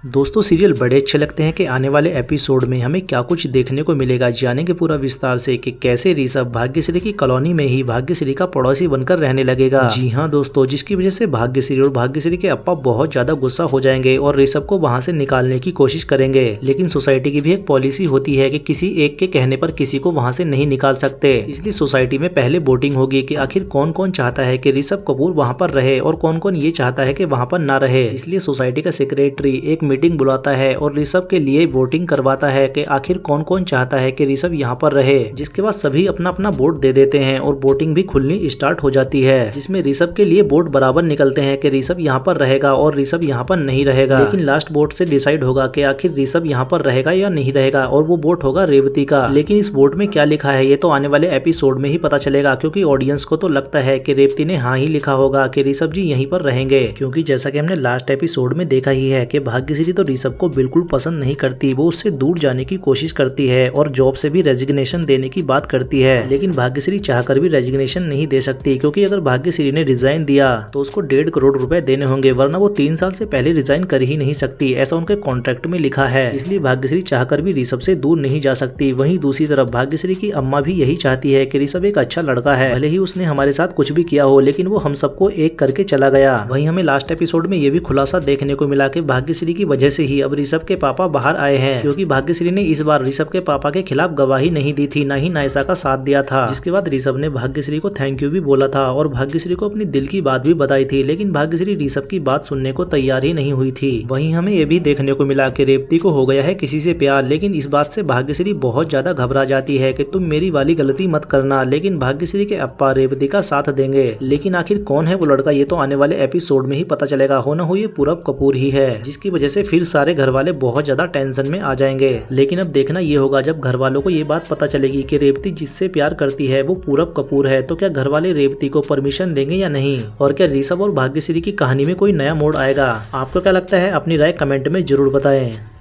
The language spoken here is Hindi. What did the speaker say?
दोस्तों सीरियल बड़े अच्छे लगते हैं कि आने वाले एपिसोड में हमें क्या कुछ देखने को मिलेगा। जानेंगे पूरा विस्तार से कि कैसे ऋषभ भाग्यश्री की कॉलोनी में ही भाग्यश्री का पड़ोसी बनकर रहने लगेगा। जी हाँ दोस्तों, जिसकी वजह से भाग्यश्री और भाग्यश्री के अप्पा बहुत ज्यादा गुस्सा हो जाएंगे और ऋषभ को वहां से निकालने की कोशिश करेंगे। लेकिन सोसाइटी की भी एक पॉलिसी होती है कि किसी एक के कहने पर किसी को वहां से नहीं निकाल सकते। इसलिए सोसाइटी में पहले वोटिंग होगी कि आखिर कौन कौन चाहता है कि ऋषभ कपूर वहां पर रहे और कौन कौन ये चाहता है कि वहां पर ना रहे। इसलिए सोसाइटी का सेक्रेटरी एक मीटिंग बुलाता है और ऋषभ के लिए वोटिंग करवाता है कि आखिर कौन कौन चाहता है कि ऋषभ यहाँ पर रहे। जिसके बाद सभी अपना अपना वोट दे देते हैं और वोटिंग भी खुलनी स्टार्ट हो जाती है, जिसमें ऋषभ के लिए वोट बराबर निकलते हैं कि ऋषभ यहाँ पर रहेगा और ऋषभ यहाँ पर नहीं रहेगा। लेकिन लास्ट वोट से डिसाइड होगा कि आखिर ऋषभ यहाँ पर रहेगा या नहीं रहेगा और वो वोट होगा रेवती का। लेकिन इस वोट में क्या लिखा है ये तो आने वाले एपिसोड में ही पता चलेगा, क्योंकि ऑडियंस को तो लगता है कि रेवती ने हाँ ही लिखा होगा कि ऋषभ जी यहीं पर रहेंगे। क्योंकि जैसा कि हमने लास्ट एपिसोड में देखा ही है कि भाग्यश्री तो ऋषभ को बिल्कुल पसंद नहीं करती, वो उससे दूर जाने की कोशिश करती है और जॉब से भी रेजिग्नेशन देने की बात करती है। लेकिन भाग्यश्री चाहकर भी रेजिग्नेशन नहीं दे सकती, क्योंकि अगर भाग्यश्री ने रिजाइन दिया तो उसको 1.5 करोड़ रुपए देने होंगे, वरना वो 3 साल से पहले रिजाइन कर ही नहीं सकती, ऐसा उनके कॉन्ट्रैक्ट में लिखा है। इसलिए भाग्यश्री चाहकर भी ऋषभ से दूर नहीं जा सकती। वहीं दूसरी तरफ भाग्यश्री की अम्मा भी यही चाहती है कि ऋषभ एक अच्छा लड़का है, भले ही उसने हमारे साथ कुछ भी किया हो, लेकिन वो हम सबको एक करके चला गया। वहीं हमें लास्ट एपिसोड में ये भी खुलासा देखने को मिला कि भाग्यश्री की वजह से ही अब ऋषभ के पापा बाहर आए हैं, क्योंकि भाग्यश्री ने इस बार ऋषभ के पापा के खिलाफ गवाही नहीं दी थी, न ही नायसा का साथ दिया था। जिसके बाद ऋषभ ने भाग्यश्री को थैंक यू भी बोला था और भाग्यश्री को अपनी दिल की बात भी बताई थी, लेकिन भाग्यश्री ऋषभ की बात सुनने को तैयार ही नहीं हुई थी। वहीं हमें ये भी देखने को मिला कि रेवती को हो गया है किसी से प्यार, लेकिन इस बात से भाग्यश्री बहुत ज्यादा घबरा जाती है कि तुम मेरी वाली गलती मत करना। लेकिन भाग्यश्री के अप्पा रेवती का साथ देंगे। लेकिन आखिर कौन है वो लड़का ये तो आने वाले एपिसोड में ही पता चलेगा। हो न हो ये पूरब कपूर ही है, जिसकी वजह से फिर सारे घर वाले बहुत ज्यादा टेंशन में आ जाएंगे। लेकिन अब देखना ये होगा जब घर वालों को ये बात पता चलेगी कि रेवती जिससे प्यार करती है वो पूरब कपूर है, तो क्या घर वाले रेवती को परमिशन देंगे या नहीं, और क्या ऋषभ और भाग्यश्री की कहानी में कोई नया मोड़ आएगा। आपको क्या लगता है, अपनी राय कमेंट में जरूर बताएं।